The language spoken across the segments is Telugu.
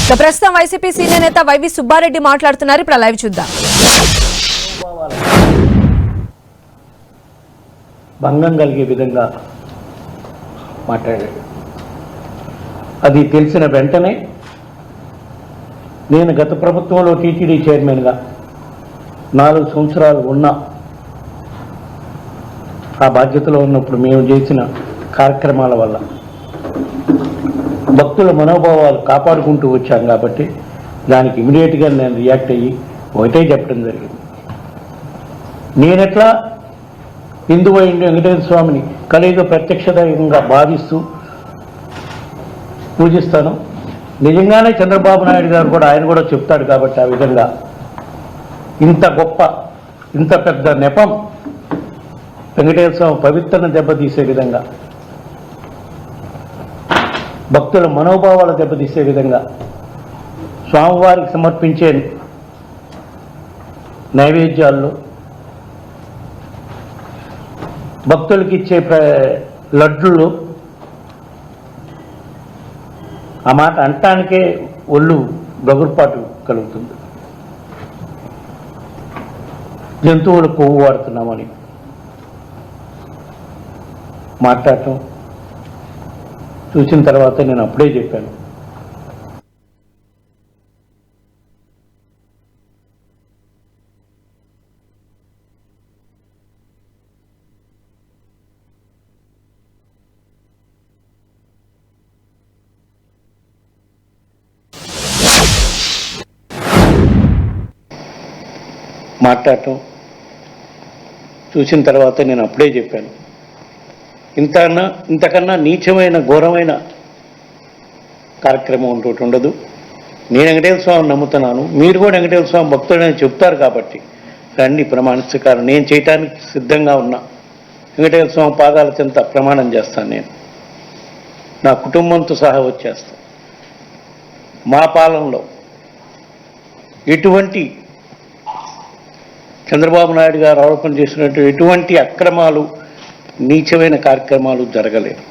ప్రస్తుతం వైసీపీ సీనియర్ నేత వైవి సుబ్బారెడ్డి మాట్లాడుతున్నారు. ఇప్పుడు లైవ్ చూద్దాం. భంగం కలిగే విధంగా మాట్లాడాడు. అది తెలిసిన వెంటనే నేను గత ప్రభుత్వంలో టీటీడీ చైర్మన్గా 4 సంవత్సరాలు ఉన్నా, ఆ బాధ్యతలో ఉన్నప్పుడు మేము చేసిన కార్యక్రమాల వల్ల భక్తుల మనోభావాలు కాపాడుకుంటూ వచ్చాం కాబట్టి దానికి ఇమీడియట్గా నేను రియాక్ట్ అయ్యి ఒకటే చెప్పడం జరిగింది. నేనెట్లా హిందువు వెంకటేశ్వర స్వామిని కలియుగ ప్రత్యక్ష దైవంగా భావిస్తూ పూజిస్తాను, నిజంగానే చంద్రబాబు నాయుడు గారు కూడా ఆయన కూడా చెప్తాడు కాబట్టి ఆ విధంగా ఇంత గొప్ప ఇంత పెద్ద నెపం వెంకటేశ్వర స్వామి పవిత్రను దెబ్బతీసే విధంగా, భక్తుల మనోభావాలు దెబ్బతీసే విధంగా స్వామివారికి సమర్పించే నైవేద్యాల్లో భక్తులకి ఇచ్చే లడ్డుల్లో ఆ మాట అంటానికే ఒళ్ళు గగురుపాటు కలుగుతుంది. జంతువులు కొవ్వు వాడుతున్నామని మాట్లాడటం చూసిన తర్వాత నేను అప్పుడే చెప్పాను. మాట్లాడటం చూసిన తర్వాత నేను అప్పుడే చెప్పాను. ఇంతకన్నా నీచమైన ఘోరమైన కార్యక్రమం ఇంకోటి ఉండదు. నేను వెంకటేశ్వర స్వామిని నమ్ముతున్నాను, మీరు కూడా వెంకటేశ్వర స్వామి భక్తుడని చెప్తారు కాబట్టి రండి ప్రమాణించకారు. నేను చేయటానికి సిద్ధంగా ఉన్నా. వెంకటేశ్వర స్వామి పాదాల చెంత ప్రమాణం చేస్తాను. నేను నా కుటుంబంతో సహా వచ్చేస్తాను. మా పాలనలో ఎటువంటి చంద్రబాబు నాయుడు గారు ఆరోపణ చేసినట్టు ఎటువంటి అక్రమాలు నీచమైన కార్యక్రమాలు జరగలేదు.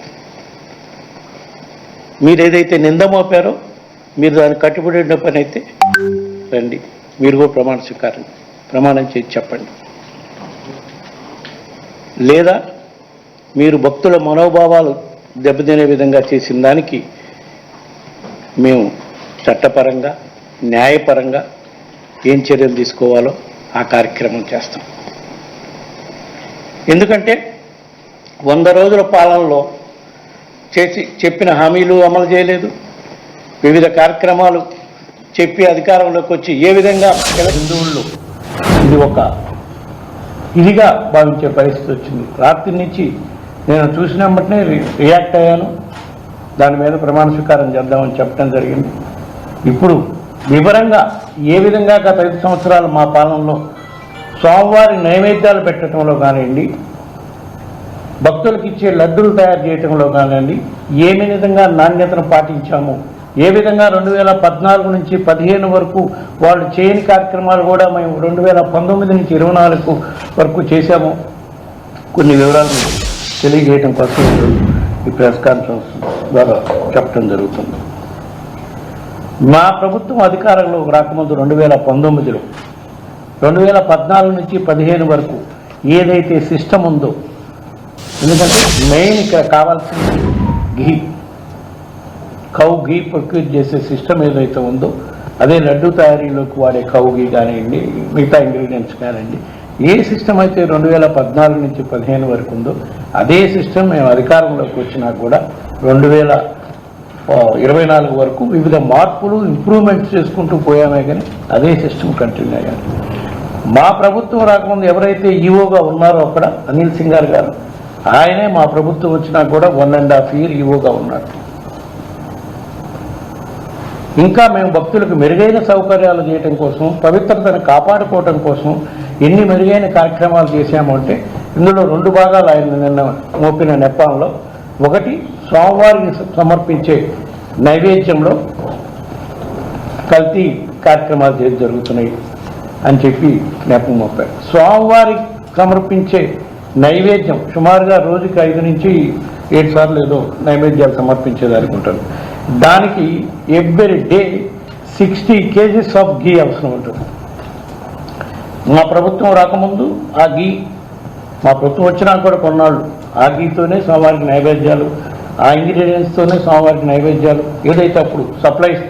మీరు ఏదైతే నింద మోపారో మీరు దానికి కట్టుబడి ఉన్న పని అయితే రండి, మీరు కూడా ప్రమాణం చేసి చెప్పండి. లేదా మీరు భక్తుల మనోభావాలు దెబ్బతినే విధంగా చేసిన దానికి మేము చట్టపరంగా న్యాయపరంగా ఏం చర్యలు తీసుకోవాలో ఆ కార్యక్రమం చేస్తాం. ఎందుకంటే 100 రోజుల పాలనలో చెప్పిన హామీలు అమలు చేయలేదు. వివిధ కార్యక్రమాలు చెప్పి అధికారంలోకి వచ్చి ఏ విధంగా హిందువుల్లో ఇది ఒక ఇదిగా భావించే పరిస్థితి వచ్చింది. రాత్రి నుంచి నేను చూసిన వెంటనే రియాక్ట్ అయ్యాను. దాని మీద ప్రమాణ స్వీకారం చేద్దామని చెప్పడం జరిగింది. ఇప్పుడు వివరంగా ఏ విధంగా గత 5 సంవత్సరాలు మా పాలనలో స్వామివారి నైవేద్యాలు పెట్టడంలో కానివ్వండి, భక్తులకు ఇచ్చే లడ్డూలు తయారు చేయడంలో కానివ్వండి, ఏ విధంగా నాణ్యతను పాటించాము, ఏ విధంగా 2014 నుంచి 15 వరకు వాళ్ళు చేయని కార్యక్రమాలు కూడా మేము 2019 నుంచి 24 వరకు చేశాము, కొన్ని వివరాలు తెలియజేయడం కోసం ఈ ప్రెస్ కాన్ఫరెన్స్ ద్వారా చెప్పడం జరుగుతుంది. మా ప్రభుత్వం అధికారంలోకి రాకముందు 2019లో 2014 నుంచి 15 వరకు ఏదైతే సిస్టమ్ ఉందో, ఎందుకంటే మెయిన్ ఇక్కడ కావాల్సింది కౌ ఘీ ప్రొక్యూర్ చేసే సిస్టమ్ ఏదైతే ఉందో అదే లడ్డు తయారీలోకి వాడే కౌ ఘీ కానివ్వండి, మిగతా ఇంగ్రీడియంట్స్ కానివ్వండి, ఏ సిస్టమ్ అయితే 2014 నుంచి 15 వరకు ఉందో అదే సిస్టమ్ మేము అధికారంలోకి వచ్చినా కూడా 2024 వరకు వివిధ మార్పులు ఇంప్రూవ్మెంట్స్ చేసుకుంటూ పోయామే, కానీ అదే సిస్టమ్ కంటిన్యూ అయ్యారు. మా ప్రభుత్వం రాకముందు ఎవరైతే ఈఓగా ఉన్నారో అక్కడ అనిల్ సింగార్ గారు, ఆయనే మా ప్రభుత్వం వచ్చినా కూడా 1.5 year ఈఓగా ఉన్నారు. ఇంకా మేము భక్తులకు మెరుగైన సౌకర్యాలు చేయడం కోసం, పవిత్రతను కాపాడుకోవడం కోసం ఎన్ని మెరుగైన కార్యక్రమాలు చేశాము అంటే ఇందులో 2 భాగాలు ఆయన నిన్న మోపిన నెపంలో. ఒకటి, స్వామివారికి సమర్పించే నైవేద్యంలో కల్తీ కార్యక్రమాలు జరుగుతున్నాయి అని చెప్పి నెపం మోపారు. స్వామివారికి సమర్పించే నైవేద్యం సుమారుగా రోజుకి 5 నుంచి 7 సార్లు ఏదో నైవేద్యాలు సమర్పించేది అనుకుంటారు. దానికి ఎవ్రీ డే 60 kgs ఆఫ్ గీ అవసరం ఉంటుంది. మా ప్రభుత్వం రాకముందు ఆ గీ, మా ప్రభుత్వం వచ్చినా కూడా కొన్నాళ్ళు ఆ గీతోనే స్వామివారికి నైవేద్యాలు, ఆ ఇంగ్రీడియంట్స్తోనే స్వామివారికి నైవేద్యాలు ఏదైతే అప్పుడు సప్లైస్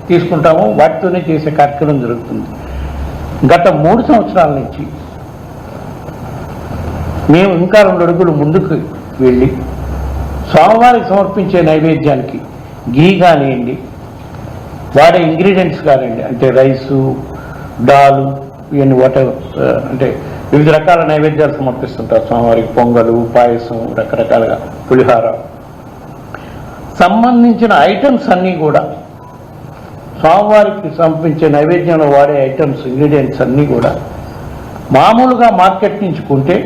తీసుకుంటామో వాటితోనే చేసే కార్యక్రమం జరుగుతుంది. గత 3 సంవత్సరాల నుంచి మేము ఇంకా 2 అడుగులు ముందుకు వెళ్ళి స్వామివారికి సమర్పించే నైవేద్యానికి గీ కానివ్వండి, వాడే ఇంగ్రీడియంట్స్ కానివ్వండి, అంటే రైసు, దాలు, ఇవన్నీ అంటే వివిధ రకాల నైవేద్యాలు సమర్పిస్తుంటారు స్వామివారికి. పొంగలు, పాయసం, రకరకాలుగా పులిహార సంబంధించిన ఐటమ్స్ అన్నీ కూడా స్వామివారికి సమర్పించే నైవేద్యంలో వాడే ఐటమ్స్, ఇంగ్రీడియంట్స్ అన్నీ కూడా మామూలుగా మార్కెట్ నుంచి కొంటే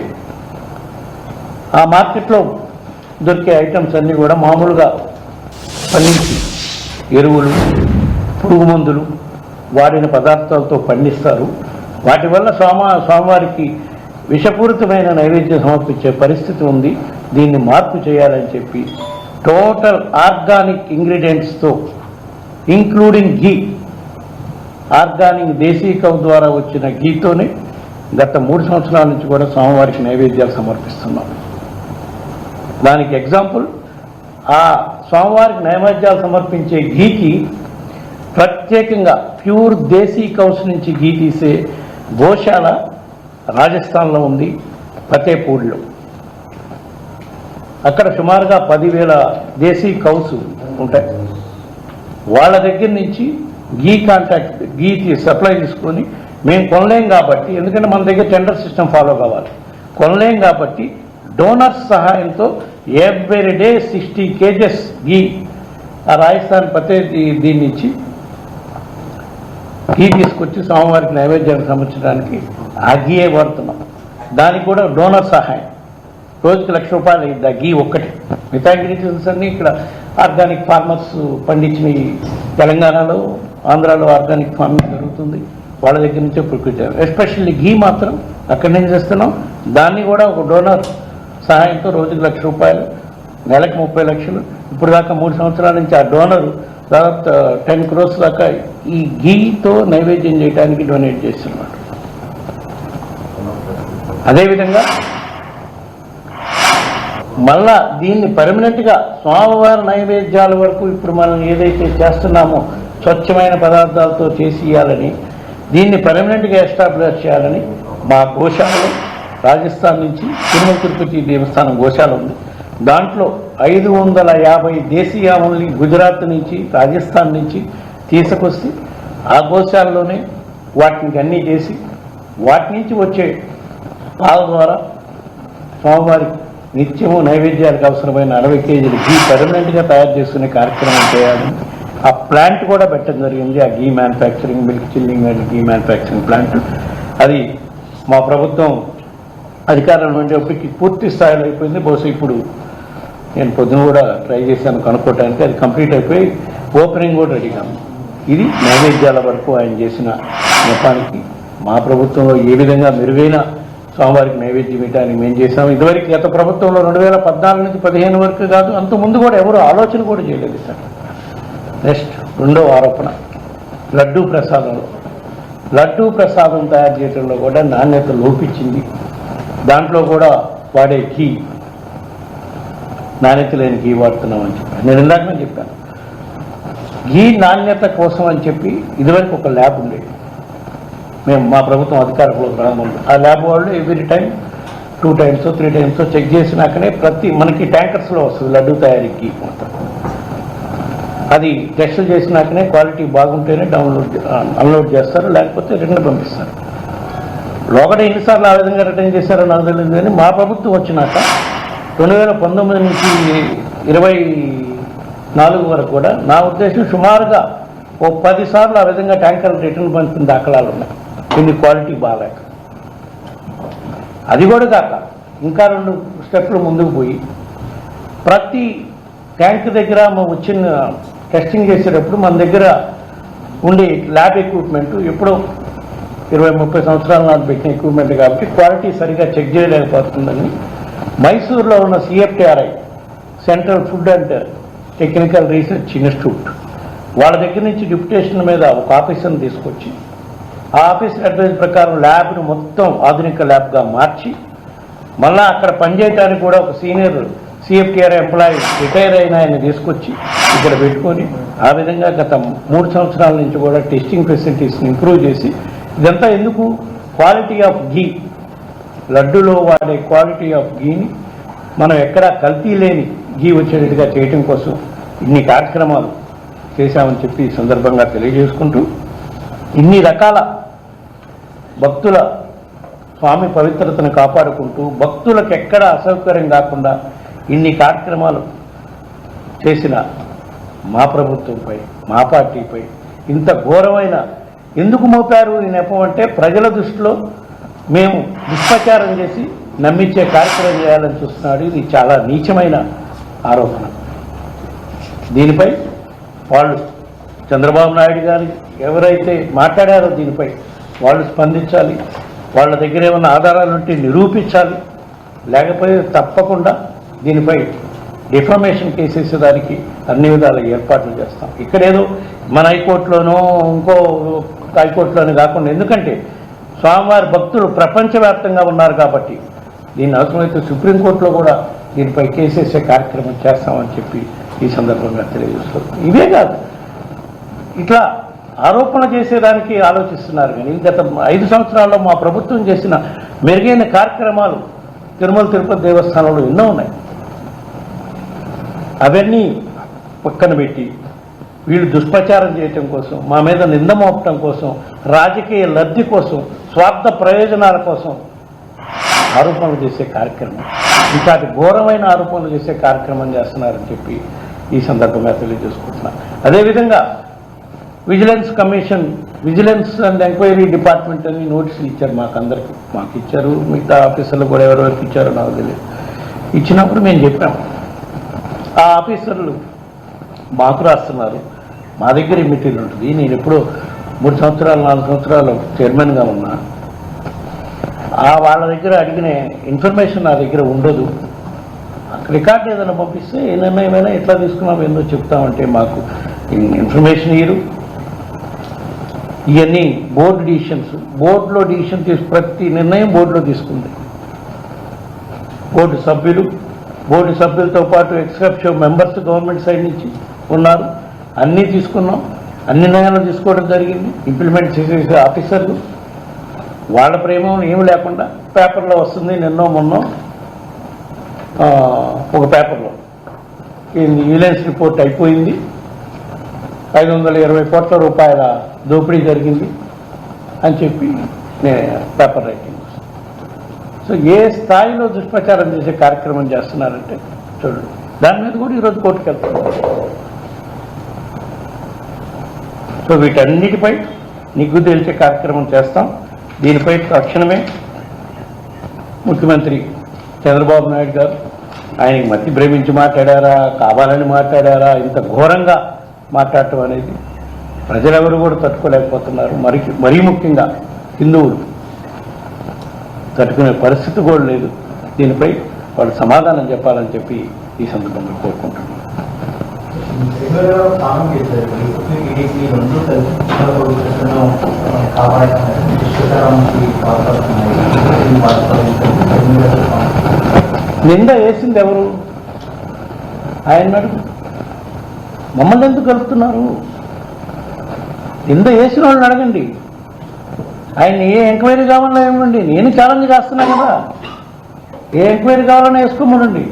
ఆ మార్కెట్లో దొరికే ఐటమ్స్ అన్నీ కూడా మామూలుగా పండించి ఎరువులు, పురుగు మందులు వాడిన పదార్థాలతో పండిస్తారు. వాటి వల్ల స్వామివారికి విషపూరితమైన నైవేద్యం సమర్పించే పరిస్థితి ఉంది. దీన్ని మార్పు చేయాలని చెప్పి టోటల్ ఆర్గానిక్ ఇంగ్రీడియంట్స్తో ఇంక్లూడింగ్ గీ, ఆర్గానిక్ దేశీ కౌ ద్వారా వచ్చిన గీతోనే గత 3 సంవత్సరాల నుంచి కూడా స్వామివారికి నైవేద్యాలు సమర్పిస్తున్నాం. దానికి ఎగ్జాంపుల్, ఆ స్వామివారికి నైవేద్యాలు సమర్పించే గీకి ప్రత్యేకంగా ప్యూర్ దేశీ కౌస్ నుంచి గీ తీసే గోశాల రాజస్థాన్లో ఉంది, ఫతేపూర్లో. అక్కడ సుమారుగా 10,000 దేశీ కౌస్ ఉంటాయి. వాళ్ళ దగ్గర నుంచి గీ సప్లై తీసుకొని మేము కొనలేం కాబట్టి, ఎందుకంటే మన దగ్గర టెండర్ సిస్టమ్ ఫాలో కావాలి, కొనలేం కాబట్టి డోనర్స్ సహాయంతో ఎవ్రీ డే 60 kgs గీ ఆ రాజస్థాన్ దీని నుంచి గీ తీసుకొచ్చి స్వామివారికి నైవేద్యాన్ని సమర్పించడానికి ఆ గీయే వాడుతున్నాం. దానికి కూడా డోనర్ సహాయం. రోజుకి ₹1,00,000 అయింది ఆ గీ ఒక్కటి. మిగతా ఇంగ్రీడియంట్స్ అన్నీ ఇక్కడ ఆర్గానిక్ ఫార్మర్స్ పండించిన తెలంగాణలో, ఆంధ్రాలో ఆర్గానిక్ ఫార్మింగ్ జరుగుతుంది. వాళ్ళ దగ్గర నుంచే ప్రొక్యూర్, ఎస్పెషల్లీ గీ మాత్రం అక్కడి నుంచి చేస్తున్నాం. దాన్ని కూడా ఒక డోనర్ సహాయంతో రోజుకి ₹1,00,000, నెలకు 30 లక్షలు. ఇప్పుడు దాకా 3 సంవత్సరాల నుంచి ఆ డోనరు దాదాపు 10 crores దాకా ఈ గీతో నైవేద్యం చేయడానికి డొనేట్ చేస్తున్నాడు. అదేవిధంగా మళ్ళా దీన్ని పర్మనెంట్గా స్వామివారి నైవేద్యాల వరకు ఇప్పుడు మనం ఏదైతే చేస్తున్నామో స్వచ్ఛమైన పదార్థాలతో చేసి ఇవ్వాలని, దీన్ని పర్మనెంట్గా ఎస్టాబ్లిష్ చేయాలని మా గోశాలలో రాజస్థాన్ నుంచి తిరుమల తిరుపతి దేవస్థానం గోశాల ఉంది. దాంట్లో 550 దేశీ ఆవుల్ని గుజరాత్ నుంచి, రాజస్థాన్ నుంచి తీసుకొస్తే ఆ గోశాలలోనే వాటిని అన్నీ చేసి వాటి నుంచి వచ్చే పాల ద్వారా స్వామివారికి నిత్యము నైవేద్యాలకు అవసరమైన 60 kg గీ పర్మనెంట్గా తయారు చేసుకునే కార్యక్రమం చేయాలని ఆ ప్లాంట్ కూడా పెట్టడం జరిగింది. ఆ ghee manufacturing, milk chilling and ghee manufacturing plant. అది మా ప్రభుత్వం అధికారుల నుండి ఒకటి పూర్తి స్థాయిలో అయిపోయింది. బహుశా ఇప్పుడు నేను పొద్దున కూడా ట్రై చేశాను కనుక్కోవడానికి, అది కంప్లీట్ అయిపోయి ఓపెనింగ్ కూడా రెడీగా ఉంది. ఇది నైవేద్యాల వరకు ఆయన చేసిన మొత్తానికి మా ప్రభుత్వంలో ఏ విధంగా మెరుగైన స్వామివారికి నైవేద్యం ఇవ్వడానికి మేము చేసాము. ఇదివరకు గత ప్రభుత్వంలో 2014 నుంచి 15 వరకు కాదు, అంతకుముందు కూడా ఎవరు ఆలోచన కూడా చేయలేదు సార్. నెక్స్ట్ రెండవ ఆరోపణ, లడ్డూ ప్రసాదంలో. లడ్డూ ప్రసాదం తయారు చేయడంలో కూడా నాణ్యత లోపించింది. దాంట్లో కూడా వాడే ఘీ నాణ్యత లేని ఘీ వాడుతున్నామని చెప్పాను. నేను ఇందాకనే చెప్పాను, ఘీ నాణ్యత కోసం అని చెప్పి ఇదివరకు ఒక ల్యాబ్ ఉండేది. మేము మా ప్రభుత్వం అధికారంలోకి రాకముందు ఆ ల్యాబ్ వాళ్ళు every time 2 times 3 times check చేసినాకనే మనకి ట్యాంకర్స్లో వస్తుంది లడ్డూ తయారీకి మొత్తం. అది టెస్ట్ చేసినాకనే క్వాలిటీ బాగుంటేనే అన్లోడ్ చేస్తారు, లేకపోతే రిటర్న్ పంపిస్తారు. లోకడ ఎన్నిసార్లు ఆ విధంగా రిటర్న్ చేశారో నాకు తెలియదు. కానీ మా ప్రభుత్వం వచ్చినాక 2019 నుంచి 24 వరకు కూడా నా ఉద్దేశం సుమారుగా 10 సార్లు ఆ విధంగా ట్యాంకర్లు రిటర్న్ పంపిన దాఖలాలు ఉన్నాయి. దీన్ని క్వాలిటీ బాగాలేక. అది కూడా కాక ఇంకా 2 స్టెప్లు ముందుకు పోయి ప్రతి ట్యాంక్ దగ్గర వచ్చిన టెస్టింగ్ చేసేటప్పుడు మన దగ్గర ఉండే ల్యాబ్ ఎక్విప్మెంట్ ఎప్పుడో 20-30 సంవత్సరాల నాటి పెట్టిన ఎక్విప్మెంట్ కాబట్టి క్వాలిటీ సరిగా చెక్ చేయలేకపోతుందని మైసూరులో ఉన్న CFTRI, central food and technical research institute, వాళ్ళ దగ్గర నుంచి డిప్యుటేషన్ మీద ఒక ఆఫీసర్ని తీసుకొచ్చి ఆ ఆఫీసర్ అడ్వైజ్ ప్రకారం ల్యాబ్ను మొత్తం ఆధునిక ల్యాబ్గా మార్చి మళ్ళా అక్కడ పనిచేయడానికి కూడా ఒక సీనియర్ సిఎఫ్టిఆర్ ఎంప్లాయీ రిటైర్ అయిన ఆయన తీసుకొచ్చి ఇక్కడ పెట్టుకొని ఆ విధంగా గత 3 సంవత్సరాల నుంచి కూడా టెస్టింగ్ ఫెసిలిటీస్ని ఇంప్రూవ్ చేసి ఇదంతా ఎందుకు క్వాలిటీ ఆఫ్ ఘీ లడ్డులో వాడే క్వాలిటీ ఆఫ్ ఘీని మనం ఎక్కడా కల్తీ లేని ఘీ వచ్చేటట్టుగా చేయటం కోసం ఇన్ని కార్యక్రమాలు చేశామని చెప్పి ఈ సందర్భంగా తెలియజేసుకుంటూ ఇన్ని రకాల భక్తుల స్వామి పవిత్రతను కాపాడుకుంటూ భక్తులకు ఎక్కడా అసౌకర్యం కాకుండా ఇన్ని కార్యక్రమాలు చేసిన మా ప్రభుత్వంపై మా పార్టీపై ఇంత ఘోరమైన ఎందుకు మోపారు ఈ నెపం అంటే ప్రజల దృష్టిలో మేము దుష్ప్రచారం చేసి నమ్మించే కార్యక్రమం చేయాలని చూస్తున్నాడు. ఇది చాలా నీచమైన ఆరోపణ. దీనిపై వాళ్ళు చంద్రబాబు నాయుడు గారు ఎవరైతే మాట్లాడారో దీనిపై వాళ్ళు స్పందించాలి. వాళ్ళ దగ్గర ఏమైనా ఆధారాలు ఉంటే నిరూపించాలి. లేకపోతే తప్పకుండా దీనిపై డిఫామేషన్ కేసెస్ దానికి అన్ని విధాల ఏర్పాట్లు చేస్తాం. ఇక్కడేదో మన హైకోర్టులోనో ఇంకో హైకోర్టులోనే కాకుండా, ఎందుకంటే స్వామివారి భక్తులు ప్రపంచవ్యాప్తంగా ఉన్నారు కాబట్టి దీన్ని అవసరమైతే సుప్రీంకోర్టులో కూడా దీనిపై కేసేసే కార్యక్రమం చేస్తామని చెప్పి ఈ సందర్భంగా తెలియజేస్తారు. ఇవే కాదు, ఇట్లా ఆరోపణ చేసేదానికి ఆలోచిస్తున్నారు. కానీ గత 5 సంవత్సరాల్లో మా ప్రభుత్వం చేసిన మెరుగైన కార్యక్రమాలు తిరుమల తిరుపతి దేవస్థానంలో ఎన్నో ఉన్నాయి. అవన్నీ పక్కన పెట్టి వీళ్ళు దుష్ప్రచారం చేయటం కోసం, మా మీద నింద మోపటం కోసం, రాజకీయ లబ్ధి కోసం, స్వార్థ ప్రయోజనాల కోసం ఆరోపణలు చేసే కార్యక్రమం, ఇంకాటి ఘోరమైన ఆరోపణలు చేసే కార్యక్రమం చేస్తున్నారని చెప్పి ఈ సందర్భంగా తెలియజేసుకుంటున్నాను. అదేవిధంగా vigilance commission, vigilance and enquiry department అని నోటీసులు ఇచ్చారు మాకందరికి. మాకు ఇచ్చారు, మిగతా ఆఫీసర్లు కూడా ఎవరెవరికి ఇచ్చారో నాకు తెలియదు. ఇచ్చినప్పుడు మేము చెప్పాము, ఆ ఆఫీసర్లు మాకు రాస్తున్నారు, మా దగ్గర ఈ మెటీరియల్ ఉంటుంది. నేను ఎప్పుడో 3 సంవత్సరాలు 4 సంవత్సరాలు చైర్మన్గా ఉన్నా. వాళ్ళ దగ్గర అడిగిన ఇన్ఫర్మేషన్ నా దగ్గర ఉండదు. రికార్డు ఏదైనా పంపిస్తే ఏ నిర్ణయమైనా ఎట్లా తీసుకున్నాం ఏందో చెప్తామంటే మాకు ఇన్ఫర్మేషన్ ఇయ్యరు. ఇవన్నీ బోర్డు డిసిషన్స్, బోర్డులో డిసిషన్ ప్రతి నిర్ణయం బోర్డులో తీసుకుంది. బోర్డు సభ్యులతో పాటు ఎక్స్కప్షో మెంబర్స్ గవర్నమెంట్ సైడ్ నుంచి ఉన్నారు. అన్నీ తీసుకున్నాం, అన్ని నిర్ణయాలు తీసుకోవడం జరిగింది. ఇంప్లిమెంట్ చేసే ఆఫీసర్లు వాళ్ళ ప్రేమం ఏమి లేకుండా పేపర్లో వస్తుంది. నిన్నో మొన్నో ఒక పేపర్లో విజిలెన్స్ రిపోర్ట్ అయిపోయింది, 520 కోట్ల రూపాయల దోపిడీ జరిగింది అని చెప్పి నేను పేపర్ రైటింగ్. సో ఏ స్థాయిలో దుష్ప్రచారం చేసే కార్యక్రమం చేస్తున్నారంటే చూడండి. దాని మీద కూడా ఈరోజు కోర్టుకు వెళ్తాం. సో వీటన్నిటిపై నిగ్గు తేల్చే కార్యక్రమం చేస్తాం. దీనిపై తక్షణమే ముఖ్యమంత్రి చంద్రబాబు నాయుడు గారు ఆయనకి మతి భ్రమించి మాట్లాడారా, కావాలని మాట్లాడారా, ఇంత ఘోరంగా మాట్లాడటం అనేది ప్రజలెవరు కూడా తట్టుకోలేకపోతున్నారు. మరీ ముఖ్యంగా హిందువులు తట్టుకునే పరిస్థితి కూడా లేదు. దీనిపై వాళ్ళు సమాధానం చెప్పాలని చెప్పి ఈ సందర్భంగా కోరుకుంటున్నాను. నింద వేసింది ఎవరు? ఆయన అడుగు. మమ్మల్ని ఎందుకు కలుపుతున్నారు? నింద వేసిన వాళ్ళని అడగండి. ఆయన ఏ ఎంక్వైరీ కావాలన్నా ఇవ్వండి. నేను ఛాలెంజ్ చేస్తున్నా కదా, ఏ ఎంక్వైరీ కావాలన్నా వేసుకోమనండి.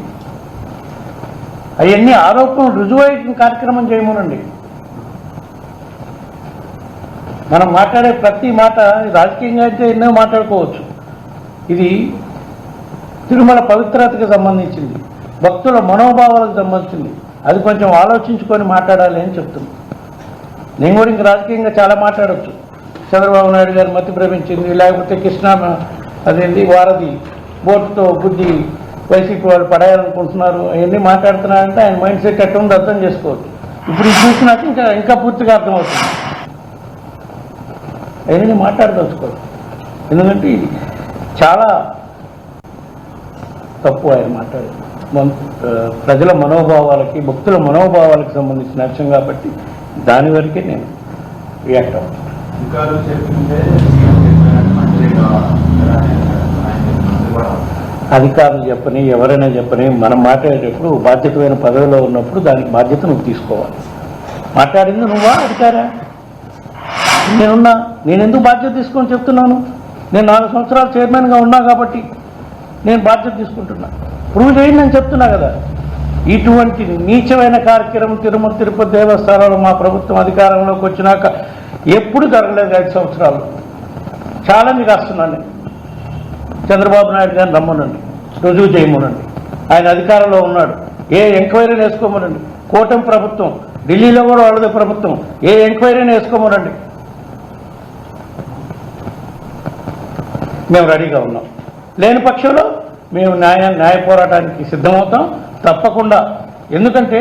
అవన్నీ ఆరోపణలు రుజువైన కార్యక్రమం చేయమనండి. మనం మాట్లాడే ప్రతి మాట రాజకీయంగా అయితే ఎన్నో మాట్లాడుకోవచ్చు. ఇది తిరుమల పవిత్రతకు సంబంధించింది, భక్తుల మనోభావాలకు సంబంధించింది. అది కొంచెం ఆలోచించుకొని మాట్లాడాలి అని చెప్తుంది. నేను కూడా ఇంక రాజకీయంగా చాలా మాట్లాడవచ్చు. చంద్రబాబు నాయుడు గారు మతి భ్రమించింది, లేకపోతే కృష్ణా అదేంటి వారధి బోటుతో బుద్ధి వైసీపీ వాళ్ళు పడేయాలనుకుంటున్నారు, అవన్నీ మాట్లాడుతున్నారంటే ఆయన మైండ్ సెట్ ఎట్లా ఉందో అర్థం చేసుకోవచ్చు. ఇప్పుడు ఇది చూసినాక ఇంకా పూర్తిగా అర్థమవుతుంది. అవన్నీ మాట్లాడదలుచుకోవచ్చు. ఎందుకంటే ఇది చాలా తప్పు ఆయన మాట్లాడేది. ప్రజల మనోభావాలకి, భక్తుల మనోభావాలకు సంబంధించిన అంశం కాబట్టి దాని వరకే నేను రియాక్ట్ అవుతాను. అధికారులు చెప్పని ఎవరైనా చెప్పని మనం మాట్లాడేటప్పుడు బాధ్యతమైన పదవిలో ఉన్నప్పుడు దానికి బాధ్యత నువ్వు తీసుకోవాలి. మాట్లాడింది నువ్వా అధికారా? నేను ఎందుకు బాధ్యత తీసుకొని చెప్తున్నాను? నేను 4 సంవత్సరాలు చైర్మన్గా ఉన్నా కాబట్టి నేను బాధ్యత తీసుకుంటున్నా. ప్రూవ్ చేయండి నేను చెప్తున్నా కదా. ఇటువంటి నీచమైన కార్యక్రమం తిరుమల తిరుపతి దేవస్థానాలు మా ప్రభుత్వం అధికారంలోకి వచ్చినాక ఎప్పుడు జరగలేదు. 5 సంవత్సరాలు ఛాలెంజ్ కాస్తున్నాను నేను. చంద్రబాబు నాయుడు గారిని రమ్మనండి, రుజువు చేయమనండి. ఆయన అధికారంలో ఉన్నాడు. ఏ ఎంక్వైరీని వేసుకోమనండి. కూటమి ప్రభుత్వం, ఢిల్లీలో కూడా వాళ్ళదే ప్రభుత్వం, ఏ ఎంక్వైరీని వేసుకోమనండి. మేము రెడీగా ఉన్నాం. లేని పక్షంలో మేము న్యాయ పోరాటానికి సిద్ధమవుతాం తప్పకుండా. ఎందుకంటే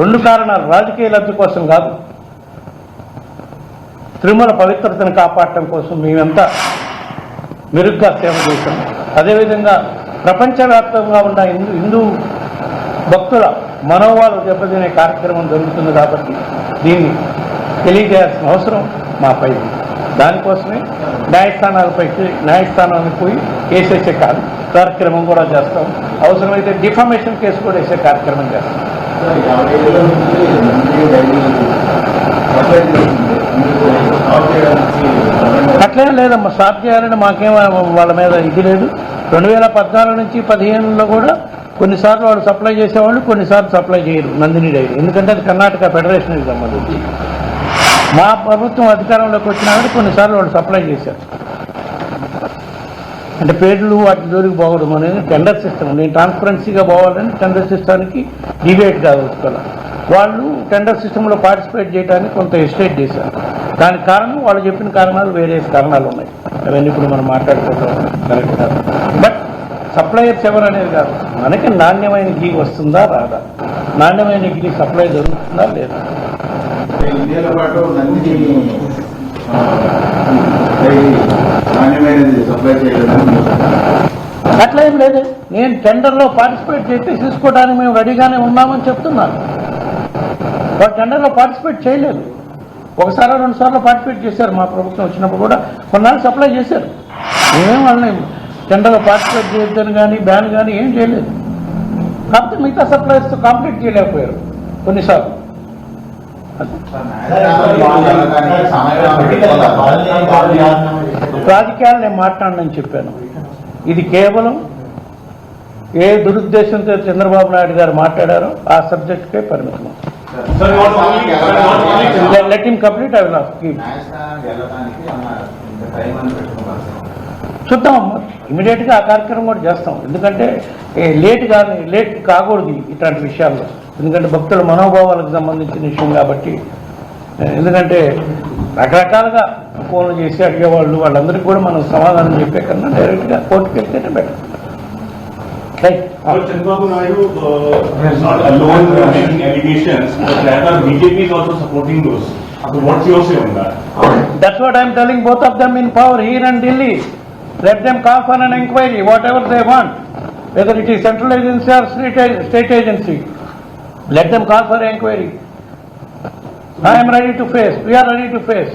2 కారణాలు. రాజకీయ లబ్ధి కోసం కాదు, తిరుమల పవిత్రతను కాపాడటం కోసం మేమంతా మెరుగ్గా సేవ చేశాం. అదేవిధంగా ప్రపంచవ్యాప్తంగా ఉన్న హిందూ భక్తుల మనోభావాలు దెబ్బతినే కార్యక్రమం జరుగుతుంది కాబట్టి దీన్ని తెలియజేయాల్సిన అవసరం మాపై. దానికోసమే న్యాయస్థానానికి పోయి వేసేసే కార్యక్రమం కూడా చేస్తాం. అవసరమైతే డిఫమేషన్ కేసు కూడా వేసే కార్యక్రమం చేస్తాం. అట్లేం లేదమ్మా, స్టాప్ చేయాలని మాకేం వాళ్ళ మీద ఇది లేదు. 2014 నుంచి 15లో కూడా కొన్నిసార్లు వాళ్ళు సప్లై చేసేవాళ్ళు, కొన్నిసార్లు సప్లై చేయరు నందిని డైరీ. ఎందుకంటే అది కర్ణాటక ఫెడరేషన్కి సంబంధించి. మా ప్రభుత్వం అధికారంలోకి వచ్చినాక కొన్నిసార్లు వాళ్ళు సప్లై చేశారు. అంటే పేర్లు వాటి జోలికి పోవడం అనేది టెండర్ సిస్టమ్. నేను ట్రాన్స్పరెన్సీగా పోవాలని టెండర్ సిస్టానికి డిబేట్గా వస్తున్నాను. వాళ్ళు టెండర్ సిస్టంలో పార్టిసిపేట్ చేయడానికి కొంత ఎస్టేట్ చేశారు. దానికి కారణం వాళ్ళు చెప్పిన కారణాలు, వేరే కారణాలు ఉన్నాయి. అవన్నీ ఇప్పుడు మనం మాట్లాడుకోవడం కరెక్ట్ కాదు. బట్ సప్లయర్స్ ఎవరు అనేది కాదు, మనకి నాణ్యమైన ఘీ వస్తుందా రాదా, నాణ్యమైన ఘీ సప్లై జరుగుతుందా లేదా. ఇండియాలో పాటు నందిని నాణ్యమైనది సప్లై చేయడం అట్లా ఏం లేదు. నేను టెండర్లో పార్టిసిపేట్ చేస్తే తీసుకోవడానికి మేము రెడీగానే ఉన్నామని చెప్తున్నాను. వాళ్ళు టెండర్లో పార్టిసిపేట్ చేయలేదు. 1 సారో 2 సార్లు పార్టిసిపేట్ చేశారు. మా ప్రభుత్వం వచ్చినప్పుడు కూడా కొన్నాళ్ళు సప్లై చేశారు. మేమేం వాళ్ళని టెండర్లో పార్టిసిపేట్ చేయొద్దని కానీ బ్యాన్ కానీ ఏం చేయలేదు. కాకపోతే మిగతా సప్లైస్తో కాంప్లీట్ చేయలేకపోయారు కొన్నిసార్లు. రాజకీయాలు నేను మాట్లాడనని చెప్పాను. ఇది కేవలం ఏ దురుద్దేశంతో చంద్రబాబు నాయుడు గారు మాట్లాడారో ఆ సబ్జెక్ట్కే పరిమితం. Let him complete. I will చూద్దామమ్మా, ఇమీడియట్గా ఆ కార్యక్రమం కూడా చేస్తాం. ఎందుకంటే లేట్ కాకూడదు ఇట్లాంటి విషయాల్లో. ఎందుకంటే భక్తుల మనోభావాలకు సంబంధించిన విషయం కాబట్టి. ఎందుకంటే రకరకాలుగా ఫోన్లు చేసి అడిగేవాళ్ళు, వాళ్ళందరికీ కూడా మనం సమాధానం చెప్పే కన్నా డైరెక్ట్గా కోర్టుకు వెళ్తేనే better. Chandrababu Naidu is not alone making allegations, but rather BJP is also supporting those. So what's your say on that? That's what I'm telling both of them in power here and Delhi. Let them call for an inquiry, whatever they want, whether it is central agency or state agency. Let them call for an inquiry. I am ready to face. We are ready to face.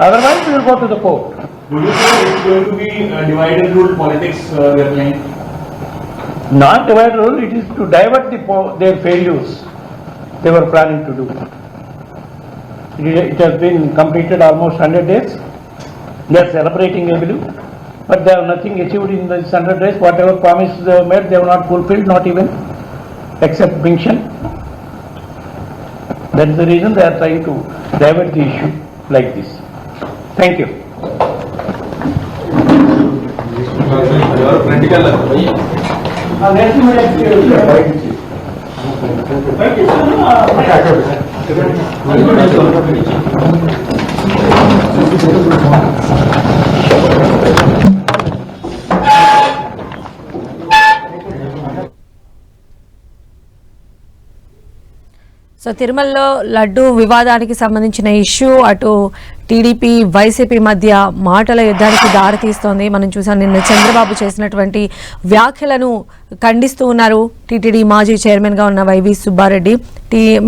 Otherwise, we will go to the court. Would you say it's going to be divide and rule politics they are playing? Not divide rule, it is to divert their failures they were planning to do. It has been completed almost 100 days. They are celebrating heavily, but they have nothing achieved in these 100 days. Whatever promises they have made, they have not fulfilled, not even except pension. That is the reason they are trying to divert the issue like this. Thank you. So తిరుమలలో లడ్డు వివాదానికి సంబంధించిన ఇష్యూ అటు టీడీపీ వైసీపీ మధ్య మాటల యుద్ధానికి దారితీస్తోంది. మనం చూసాం నిన్న చంద్రబాబు చేసినటువంటి వ్యాఖ్యలను ఖండిస్తూ ఉన్నారు టీటీడీ మాజీ చైర్మన్గా ఉన్న వైవి సుబ్బారెడ్డి.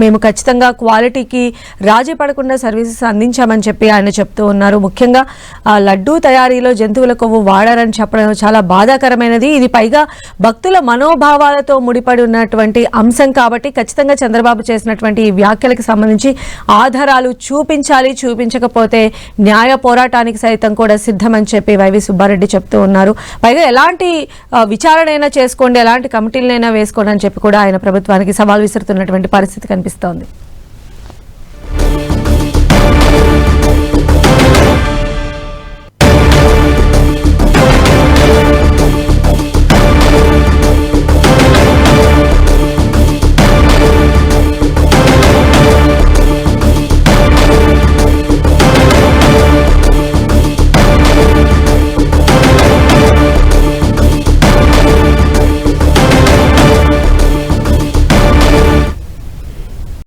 మేము ఖచ్చితంగా క్వాలిటీకి రాజీ పడకుండా సర్వీసెస్ అందించామని చెప్పి ఆయన చెప్తూ ఉన్నారు. ముఖ్యంగా లడ్డూ తయారీలో జంతువుల కొవ్వు వాడారని చెప్పడం చాలా బాధాకరమైనది. ఇది పైగా భక్తుల మనోభావాలతో ముడిపడి ఉన్నటువంటి అంశం కాబట్టి ఖచ్చితంగా చంద్రబాబు చేసినటువంటి ఈ వ్యాఖ్యలకు సంబంధించి ఆధారాలు చూపించాలి, చూపించకపోతే న్యాయ పోరాటానికి సైతం కూడా సిద్ధమని చెప్పి వైవి సుబ్బారెడ్డి చెప్తూ ఉన్నారు. పైగా ఎలాంటి విచారణ అయినా చేసుకోండి, ఎలాంటి కమిటీలనైనా వేసుకోండి అని చెప్పి కూడా ఆయన ప్రభుత్వానికి సవాల్ విసురుతున్నటువంటి పరిస్థితి కనిపిస్తోంది.